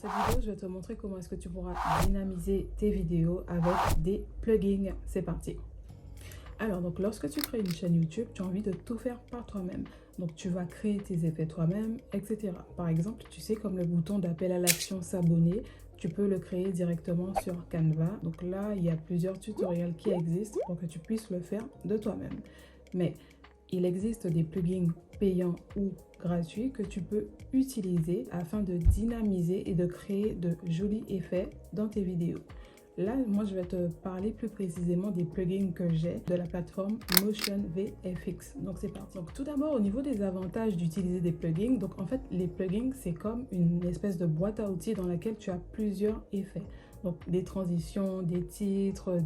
Cette vidéo, je vais te montrer comment est-ce que tu pourras dynamiser tes vidéos avec des plugins. C'est parti. Alors, donc, lorsque tu crées une chaîne YouTube, tu as envie de tout faire par toi-même. Donc, tu vas créer tes effets toi-même, etc. Par exemple, tu sais, comme le bouton d'appel à l'action s'abonner, tu peux le créer directement sur Canva. Donc là, il y a plusieurs tutoriels qui existent pour que tu puisses le faire de toi-même. Mais il existe des plugins payants ou gratuits que tu peux utiliser afin de dynamiser et de créer de jolis effets dans tes vidéos. Là, moi, je vais te parler plus précisément des plugins que j'ai de la plateforme Motion VFX. Donc, c'est parti. Donc, tout d'abord, au niveau des avantages d'utiliser des plugins, donc en fait, les plugins, c'est comme une espèce de boîte à outils dans laquelle tu as plusieurs effets. Donc, des transitions, des titres,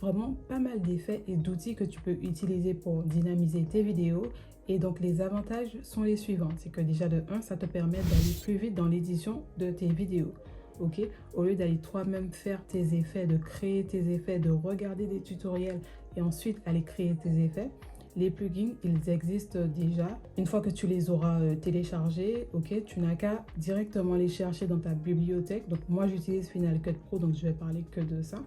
vraiment pas mal d'effets et d'outils que tu peux utiliser pour dynamiser tes vidéos. Et donc, les avantages sont les suivants. C'est que déjà, de 1, ça te permet d'aller plus vite dans l'édition de tes vidéos. Ok, au lieu d'aller toi-même faire tes effets, de créer tes effets, de regarder des tutoriels et ensuite aller créer tes effets, les plugins, ils existent déjà. Une fois que tu les auras téléchargés, ok, tu n'as qu'à directement les chercher dans ta bibliothèque. Donc moi, j'utilise Final Cut Pro, donc je vais parler que de ça.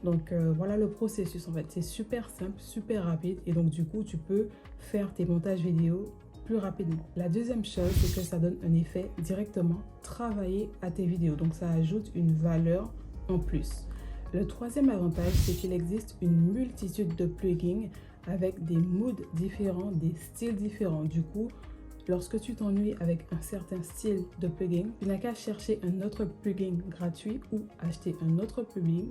Donc voilà le processus en fait, c'est super simple, super rapide et donc du coup, tu peux faire tes montages vidéo plus rapidement. La deuxième chose, c'est que ça donne un effet directement travaillé à tes vidéos. Donc, ça ajoute une valeur en plus. Le troisième avantage, c'est qu'il existe une multitude de plugins avec des moods différents, des styles différents. Du coup, lorsque tu t'ennuies avec un certain style de plugin, tu n'as qu'à chercher un autre plugin gratuit ou acheter un autre plugin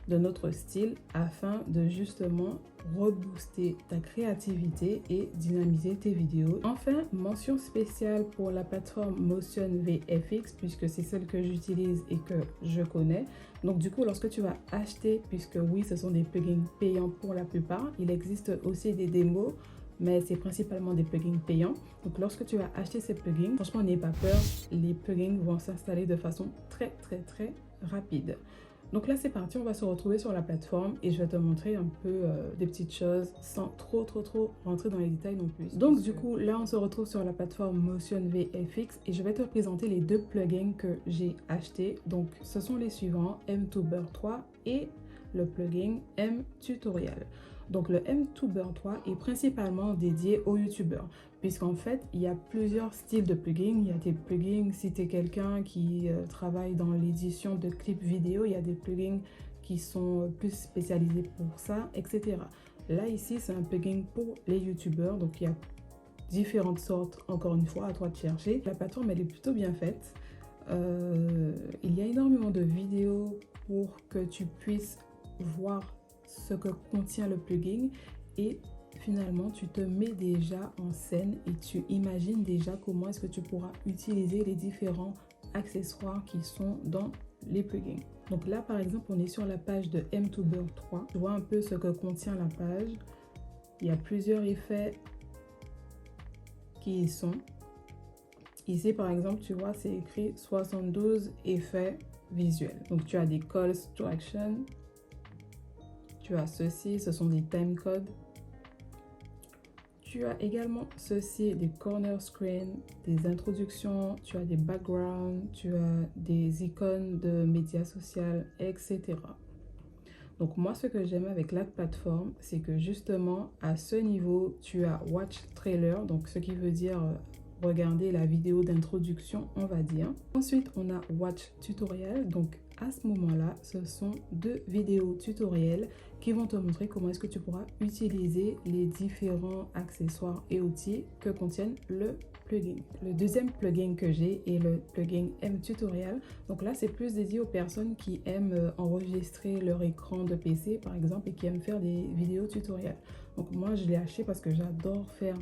de notre style afin de justement rebooster ta créativité et dynamiser tes vidéos. Enfin, mention spéciale pour la plateforme Motion VFX puisque c'est celle que j'utilise et que je connais. Donc du coup, lorsque tu vas acheter, puisque oui, ce sont des plugins payants pour la plupart, il existe aussi des démos, mais c'est principalement des plugins payants. Donc lorsque tu vas acheter ces plugins, franchement, n'aie pas peur, les plugins vont s'installer de façon très rapide. Donc là, c'est parti, on va se retrouver sur la plateforme et je vais te montrer un peu des petites choses sans trop rentrer dans les détails non plus. Donc du coup, là, on se retrouve sur la plateforme Motion VFX et je vais te présenter les deux plugins que j'ai achetés. Donc, ce sont les suivants, MTuber 3 et le plugin MTutorial. Donc, le MTuber 3 est principalement dédié aux YouTubeurs, puisqu'en fait, il y a plusieurs styles de plugins. Il y a des plugins, si tu es quelqu'un qui travaille dans l'édition de clips vidéo, il y a des plugins qui sont plus spécialisés pour ça, etc. Là, ici, c'est un plugin pour les YouTubeurs, donc il y a différentes sortes, encore une fois, à toi de chercher. La plateforme, elle est plutôt bien faite. Il y a énormément de vidéos pour que tu puisses voir ce que contient le plugin et finalement tu te mets déjà en scène et tu imagines déjà comment est-ce que tu pourras utiliser les différents accessoires qui sont dans les plugins. Donc là par exemple on est sur la page de MTuber 3, tu vois un peu ce que contient la page. Il y a plusieurs effets qui y sont. Ici par exemple tu vois c'est écrit 72 effets visuels. Donc tu as des calls to action. Tu as ceci, ce sont des timecodes. Tu as également ceci, des corner screen, des introductions, tu as des backgrounds, tu as des icônes de médias sociaux, etc. Donc moi, ce que j'aime avec la plateforme, c'est que justement, à ce niveau, tu as Watch Trailer, donc ce qui veut dire regarder la vidéo d'introduction, on va dire. Ensuite, on a Watch Tutorial, donc à ce moment-là, ce sont deux vidéos tutoriels qui vont te montrer comment est-ce que tu pourras utiliser les différents accessoires et outils que contiennent le plugin. Le deuxième plugin que j'ai est le plugin MTutorial. Donc là, c'est plus dédié aux personnes qui aiment enregistrer leur écran de PC, par exemple, et qui aiment faire des vidéos tutoriels. Donc moi, je l'ai acheté parce que j'adore faire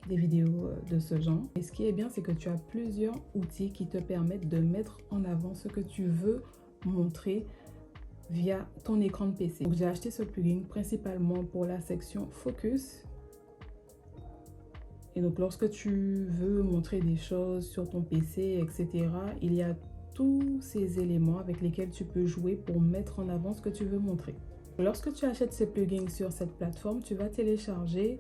des vidéos de ce genre. Et ce qui est bien, c'est que tu as plusieurs outils qui te permettent de mettre en avant ce que tu veux montrer via ton écran de PC. Donc j'ai acheté ce plugin principalement pour la section Focus. Et donc lorsque tu veux montrer des choses sur ton PC, etc., il y a tous ces éléments avec lesquels tu peux jouer pour mettre en avant ce que tu veux montrer. Lorsque tu achètes ces plugins sur cette plateforme, tu vas télécharger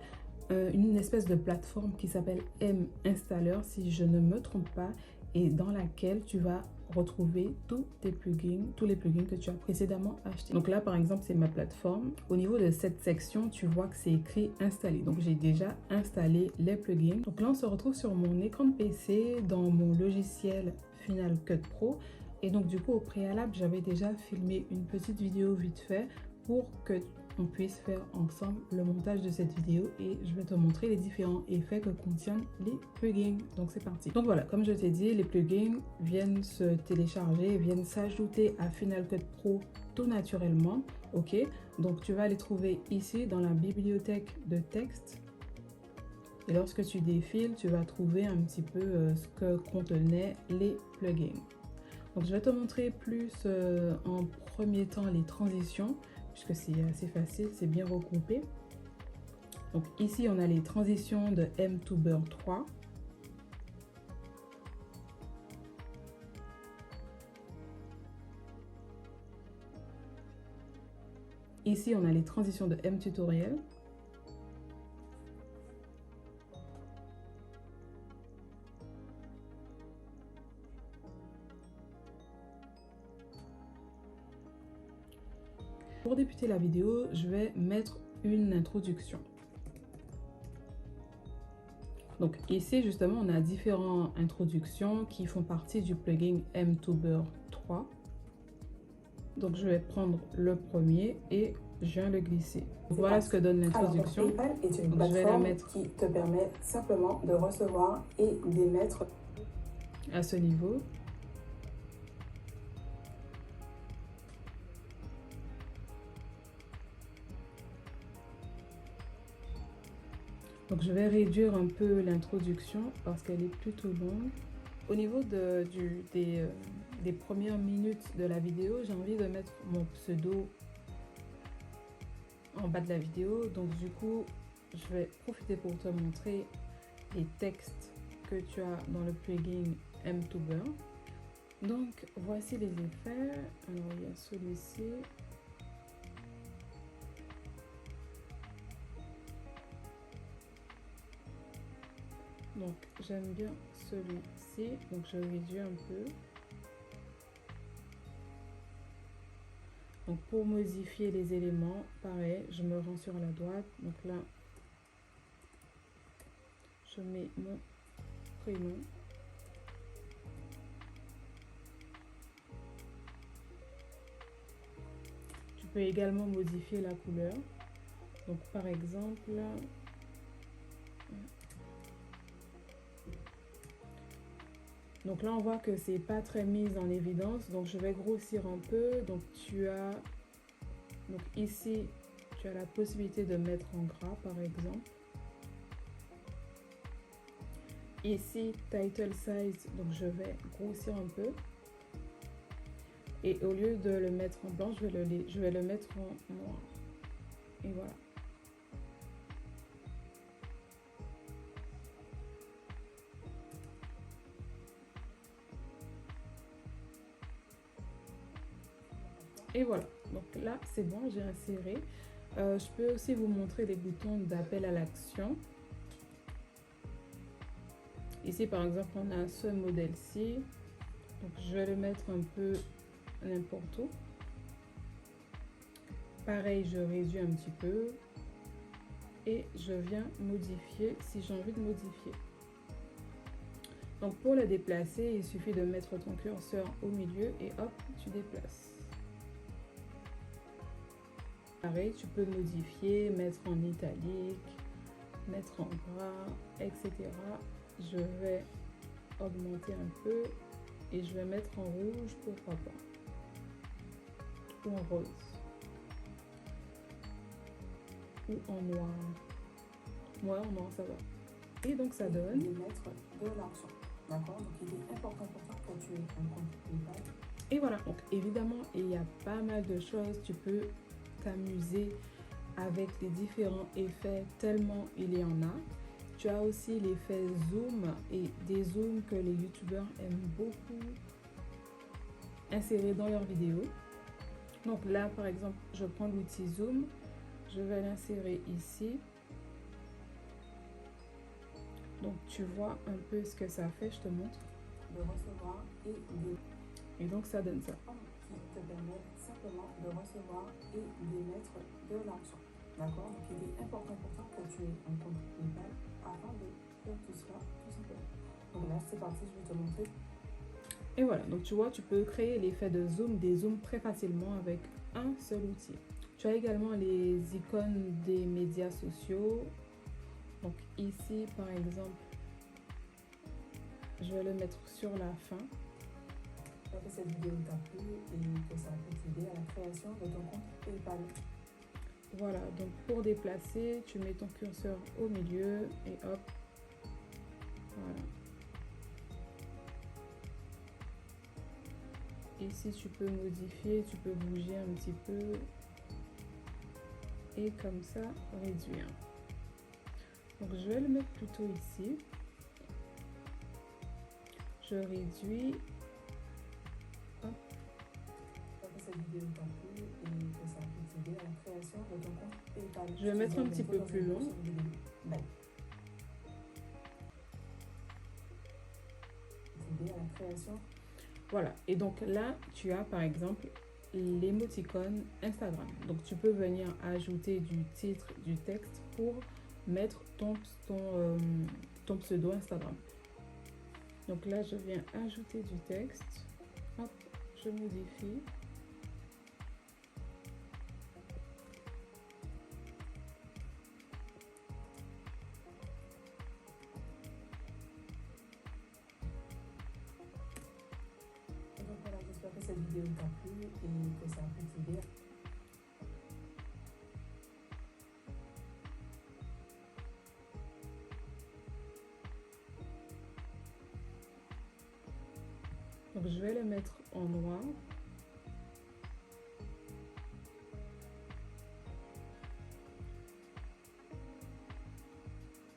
une espèce de plateforme qui s'appelle M-Installer, si je ne me trompe pas, et dans laquelle tu vas retrouver tous les plugins que tu as précédemment achetés. Donc là, par exemple, c'est ma plateforme. Au niveau de cette section, tu vois que c'est écrit installer. Donc j'ai déjà installé les plugins. Donc là, on se retrouve sur mon écran de PC dans mon logiciel Final Cut Pro. Et donc du coup, au préalable, j'avais déjà filmé une petite vidéo vite fait pour que on puisse faire ensemble le montage de cette vidéo et je vais te montrer les différents effets que contiennent les plugins. Donc c'est parti. Donc voilà, comme je t'ai dit, les plugins viennent se télécharger, viennent s'ajouter à Final Cut Pro tout naturellement. Ok, donc tu vas les trouver ici dans la bibliothèque de texte. Et lorsque tu défiles, tu vas trouver un petit peu ce que contenaient les plugins. Donc je vais te montrer plus en premier temps les transitions, puisque c'est assez facile, c'est bien regroupé. Donc ici, on a les transitions de mTuber 3. Ici, on a les transitions de mTutorial. Pour débuter la vidéo, je vais mettre une introduction. Donc ici, justement, on a différentes introductions qui font partie du plugin mTuber 3. Donc je vais prendre le premier et je viens le glisser. Voilà ce que donne l'introduction. PayPal est une plateforme qui te permet simplement de recevoir et d'émettre à ce niveau. Donc je vais réduire un peu l'introduction parce qu'elle est plutôt longue. Au niveau des premières minutes de la vidéo, j'ai envie de mettre mon pseudo en bas de la vidéo. Donc du coup, je vais profiter pour te montrer les textes que tu as dans le plugin mTuber. Donc voici les effets. Alors il y a celui-ci. Donc j'aime bien celui-ci, donc je réduis un peu. Donc pour modifier les éléments, pareil, je me rends sur la droite. Donc là, je mets mon prénom. Tu peux également modifier la couleur. Donc par exemple, donc là, on voit que c'est pas très mis en évidence. Donc, je vais grossir un peu. Donc, donc ici, tu as la possibilité de mettre en gras, par exemple. Ici, title size. Donc, je vais grossir un peu. Et au lieu de le mettre en blanc, je vais le mettre en noir. Et voilà. Et voilà, donc là c'est bon, j'ai inséré. Je peux aussi vous montrer les boutons d'appel à l'action. Ici par exemple on a ce modèle-ci. Donc je vais le mettre un peu n'importe où. Pareil, je réduis un petit peu. Et je viens modifier si j'ai envie de modifier. Donc pour le déplacer, il suffit de mettre ton curseur au milieu et hop, tu déplaces. Pareil, tu peux modifier, mettre en italique, mettre en gras, etc. Je vais augmenter un peu et je vais mettre en rouge, pourquoi pas, ou en rose, ou en noir. Moi, en noir, ça va. Et donc, ça donne... mettre de l'argent. D'accord? Donc, il est important pour toi que tu aies un compte PayPal. Et voilà, donc évidemment, il y a pas mal de choses. Tu peux t'amuser avec les différents effets tellement il y en a. Tu as aussi l'effet zoom et des zooms que les youtubeurs aiment beaucoup insérer dans leurs vidéos. Donc là par exemple, je prends l'outil zoom, je vais l'insérer ici. Donc tu vois un peu ce que ça fait, je te montre. De recevoir et de... Et donc ça donne ça. Qui te permet simplement de recevoir et d'émettre de l'argent. D'accord? Donc il est important pour toi que tu aies un compte PayPal afin de faire tout cela tout simplement. Donc là c'est parti, je vais te montrer. Et voilà, donc tu vois, tu peux créer l'effet de zoom, des zooms très facilement avec un seul outil. Tu as également les icônes des médias sociaux. Donc ici par exemple, je vais le mettre sur la fin. J'espère que cette vidéo t'a plu et que ça peut t'aider à la création de ton compte PayPal. Voilà, donc pour déplacer, tu mets ton curseur au milieu et hop, voilà. Ici, tu peux modifier, tu peux bouger un petit peu et comme ça, réduire. Donc, je vais le mettre plutôt ici. Je réduis. Hop. J'espère que cette vidéo t'a plu et que ça peut t'aider à la création de ton compte PayPal. Je vais mettre un petit peu plus long. Bye. T'aider à la création. Voilà, et donc là, tu as par exemple l'émoticône Instagram. Donc tu peux venir ajouter du titre, du texte pour mettre ton pseudo Instagram. Donc là, je viens ajouter du texte. Hop, je modifie. J'espère que cette vidéo t'a plu et que ça peut t'aider. Donc je vais le mettre en noir.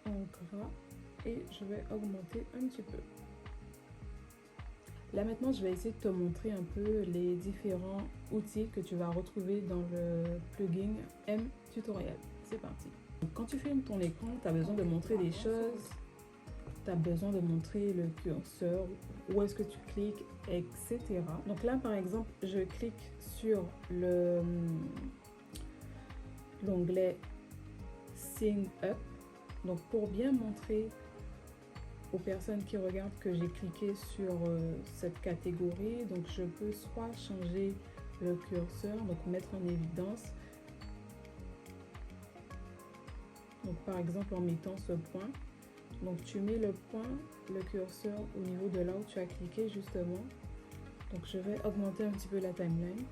En gras. Et je vais augmenter un petit peu. Là maintenant, je vais essayer de te montrer un peu les différents outils que tu vas retrouver dans le plugin M Tutorial. C'est parti. Donc, quand tu filmes ton écran, tu as besoin de montrer des choses. Tu as besoin de montrer le curseur, où est-ce que tu cliques, etc. Donc là, par exemple, je clique sur l'onglet Sign Up. Donc pour bien montrer aux personnes qui regardent que j'ai cliqué sur cette catégorie, donc je peux soit changer le curseur, donc mettre en évidence, donc par exemple en mettant ce point, donc tu mets le point, le curseur au niveau de là où tu as cliqué justement. Donc je vais augmenter un petit peu la timeline.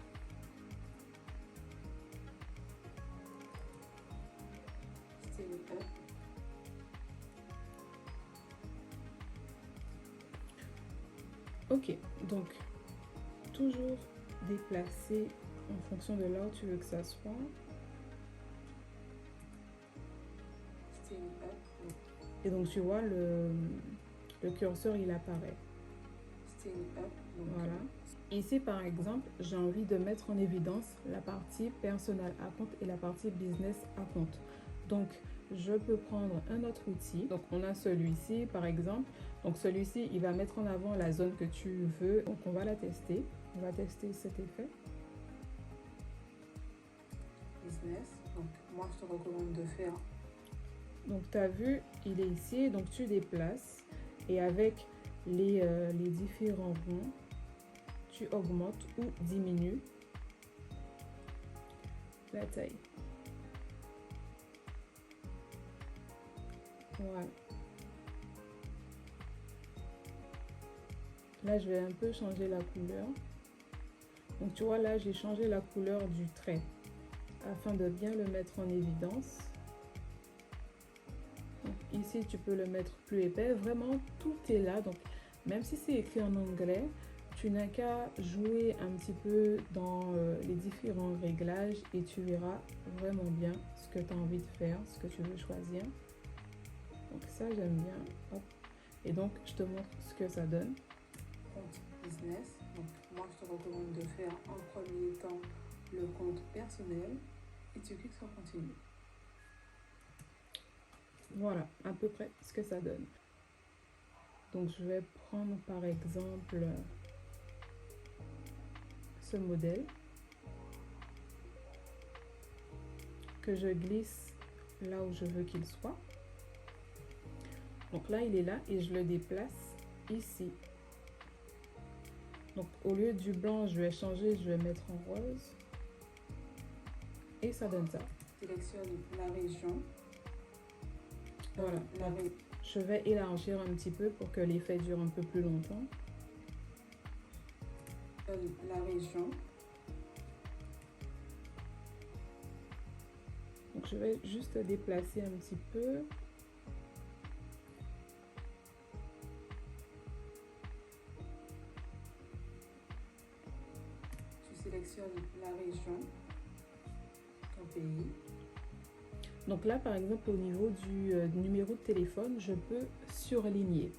Ok, donc toujours déplacer en fonction de là où tu veux que ça soit. Et donc tu vois le curseur il apparaît. Voilà. Ici par exemple, j'ai envie de mettre en évidence la partie personnel à compte et la partie business à compte. Donc je peux prendre un autre outil. Donc on a celui-ci par exemple. Donc celui-ci il va mettre en avant la zone que tu veux. Donc on va la tester. On va tester cet effet. Business. Donc moi je te recommande de faire. Donc tu as vu, il est ici. Donc tu déplaces et avec les différents ronds, tu augmentes ou diminues la taille. Voilà. Là, je vais un peu changer la couleur. Donc, tu vois, là, j'ai changé la couleur du trait afin de bien le mettre en évidence. Donc, ici, tu peux le mettre plus épais. Vraiment, tout est là. Donc, même si c'est écrit en anglais, tu n'as qu'à jouer un petit peu dans les différents réglages et tu verras vraiment bien ce que tu as envie de faire, ce que tu veux choisir. Donc ça, j'aime bien. Hop. Et donc, je te montre ce que ça donne. Compte business. Donc, moi, je te recommande de faire en premier temps le compte personnel et tu cliques sur continuer. Voilà, à peu près ce que ça donne. Donc, je vais prendre par exemple ce modèle que je glisse là où je veux qu'il soit. Donc là, il est là et je le déplace ici. Donc au lieu du blanc, je vais changer, je vais mettre en rose. Et ça donne ça. Sélectionne la région. Voilà. Je vais élargir un petit peu pour que l'effet dure un peu plus longtemps. La région. Donc je vais juste déplacer un petit peu. Tu sélectionnes la région, ton pays. Donc là, par exemple, au niveau du numéro de téléphone, je peux surligner.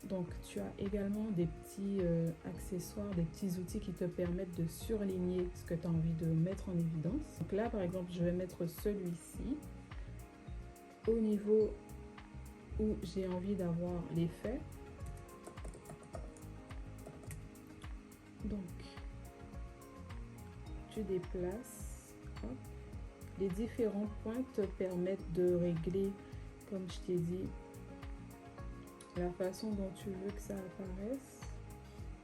Donc tu as également des petits accessoires, des petits outils qui te permettent de surligner ce que tu as envie de mettre en évidence. Donc là, par exemple, je vais mettre celui-ci. Au niveau où j'ai envie d'avoir l'effet. Donc, tu déplaces. Hop. Les différents points te permettent de régler, comme je t'ai dit, la façon dont tu veux que ça apparaisse.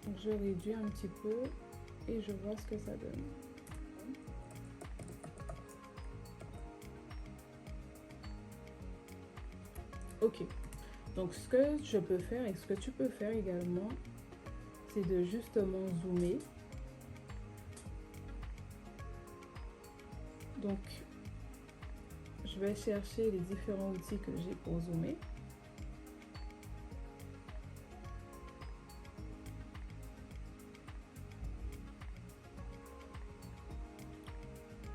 Donc je réduis un petit peu et je vois ce que ça donne. Ok, donc ce que je peux faire et ce que tu peux faire également, c'est de justement zoomer. Donc je vais chercher les différents outils que j'ai pour zoomer.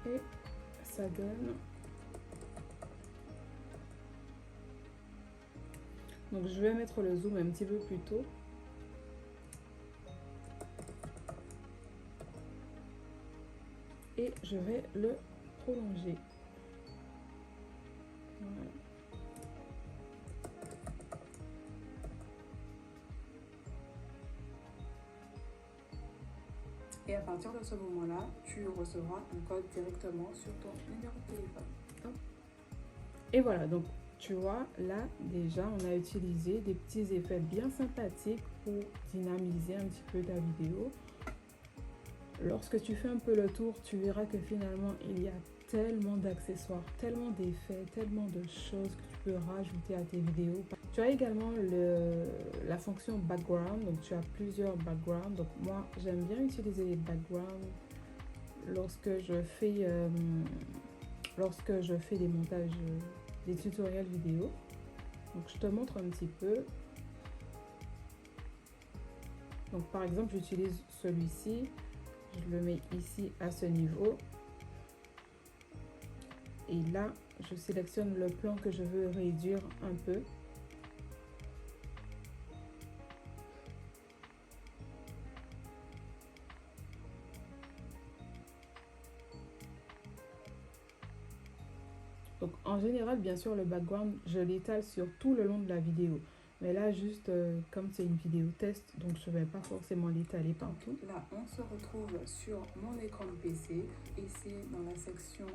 Et ça donne. Donc je vais mettre le zoom un petit peu plus tôt. Et je vais le prolonger. Voilà. Et à partir de ce moment-là, tu recevras un code directement sur ton numéro de téléphone. Et voilà, donc tu vois, là déjà on a utilisé des petits effets bien sympathiques pour dynamiser un petit peu ta vidéo. Lorsque tu fais un peu le tour, tu verras que finalement il y a tellement d'accessoires, tellement d'effets, tellement de choses que tu peux rajouter à tes vidéos. Tu as également la fonction background, donc tu as plusieurs backgrounds. Donc moi j'aime bien utiliser les backgrounds lorsque je fais des montages, des tutoriels vidéo. Donc je te montre un petit peu. Donc par exemple j'utilise celui-ci. Je le mets ici à ce niveau. Et là, je sélectionne le plan que je veux réduire un peu. Donc en général, bien sûr, le background, je l'étale sur tout le long de la vidéo. Mais là, juste comme c'est une vidéo test, donc je ne vais pas forcément l'étaler partout. Là, on se retrouve sur mon écran de PC, ici dans la section.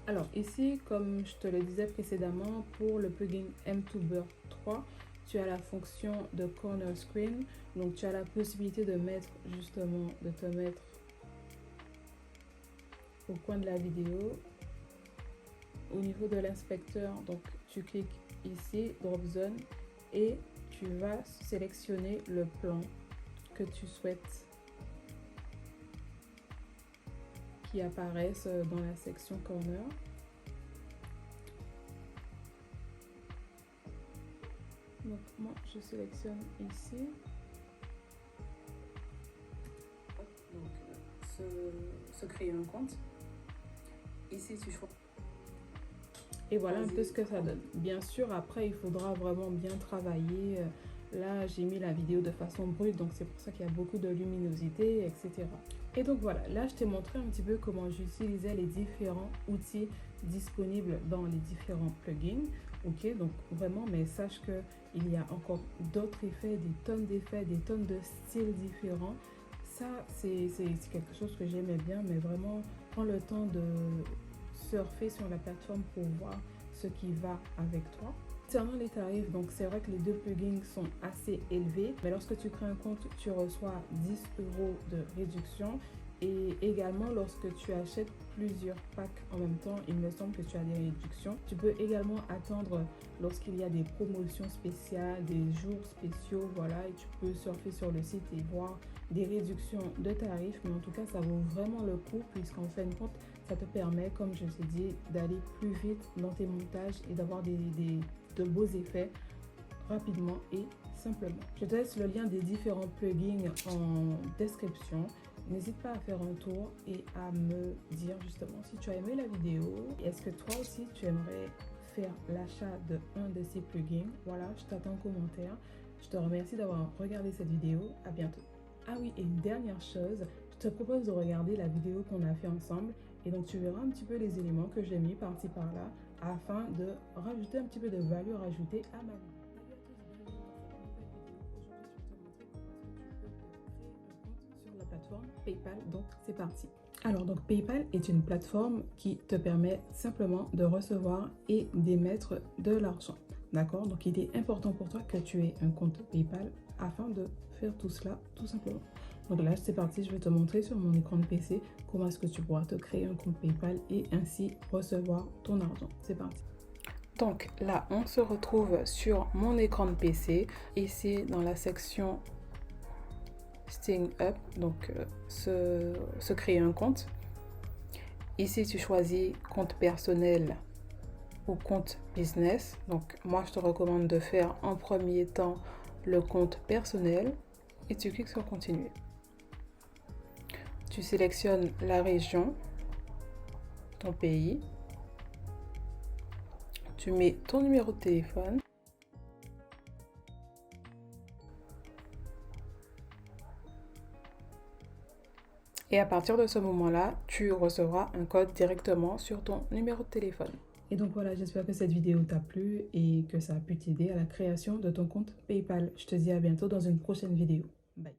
Alors ici, comme je te le disais précédemment, pour le plugin M2Burp 3, tu as la fonction de corner screen. Donc tu as la possibilité de mettre justement, de te mettre au coin de la vidéo. Au niveau de l'inspecteur, donc tu cliques ici, drop zone, et tu vas sélectionner le plan que tu souhaites qui apparaissent dans la section corner. Donc moi je sélectionne ici. Donc se créer un compte. Ici tu choisis. Et voilà un peu ce que ça donne. Bien sûr, après, il faudra vraiment bien travailler. Là, j'ai mis la vidéo de façon brute, donc c'est pour ça qu'il y a beaucoup de luminosité, etc. Et donc voilà, là, je t'ai montré un petit peu comment j'utilisais les différents outils disponibles dans les différents plugins. Ok, donc vraiment, mais sache qu'il y a encore d'autres effets, des tonnes de styles différents. ça, c'est quelque chose que j'aimais bien, mais vraiment, prends le temps de surfer sur la plateforme pour voir ce qui va avec toi. Concernant les tarifs, donc c'est vrai que les deux plugins sont assez élevés, mais lorsque tu crées un compte, tu reçois 10 € de réduction. Et également, lorsque tu achètes plusieurs packs en même temps, il me semble que tu as des réductions. Tu peux également attendre lorsqu'il y a des promotions spéciales, des jours spéciaux, voilà, et tu peux surfer sur le site et voir des réductions de tarifs. Mais en tout cas, ça vaut vraiment le coup puisqu'en fin de compte, ça te permet, comme je t'ai dit, d'aller plus vite dans tes montages et d'avoir de beaux effets rapidement et simplement. Je te laisse le lien des différents plugins en description. N'hésite pas à faire un tour et à me dire justement si tu as aimé la vidéo. Est-ce que toi aussi tu aimerais faire l'achat de un de ces plugins? Voilà, je t'attends en commentaire. Je te remercie d'avoir regardé cette vidéo. À bientôt. Ah oui, et une dernière chose, je te propose de regarder la vidéo qu'on a fait ensemble. Et donc tu verras un petit peu les éléments que j'ai mis par-ci par-là afin de rajouter un petit peu de valeur ajoutée à ma vie. Plateforme PayPal, donc c'est parti. Alors donc PayPal est une plateforme qui te permet simplement de recevoir et d'émettre de l'argent, d'accord? Donc il est important pour toi que tu aies un compte PayPal afin de faire tout cela tout simplement. Donc là c'est parti, je vais te montrer sur mon écran de PC comment est-ce que tu pourras te créer un compte PayPal et ainsi recevoir ton argent. C'est parti. Donc là on se retrouve sur mon écran de PC, ici dans la section Sting Up, donc se créer un compte. Ici tu choisis compte personnel ou compte business. Donc moi je te recommande de faire en premier temps le compte personnel et tu cliques sur continuer. Tu sélectionnes la région, ton pays, tu mets ton numéro de téléphone. Et à partir de ce moment-là, tu recevras un code directement sur ton numéro de téléphone. Et donc voilà, j'espère que cette vidéo t'a plu et que ça a pu t'aider à la création de ton compte PayPal. Je te dis à bientôt dans une prochaine vidéo. Bye.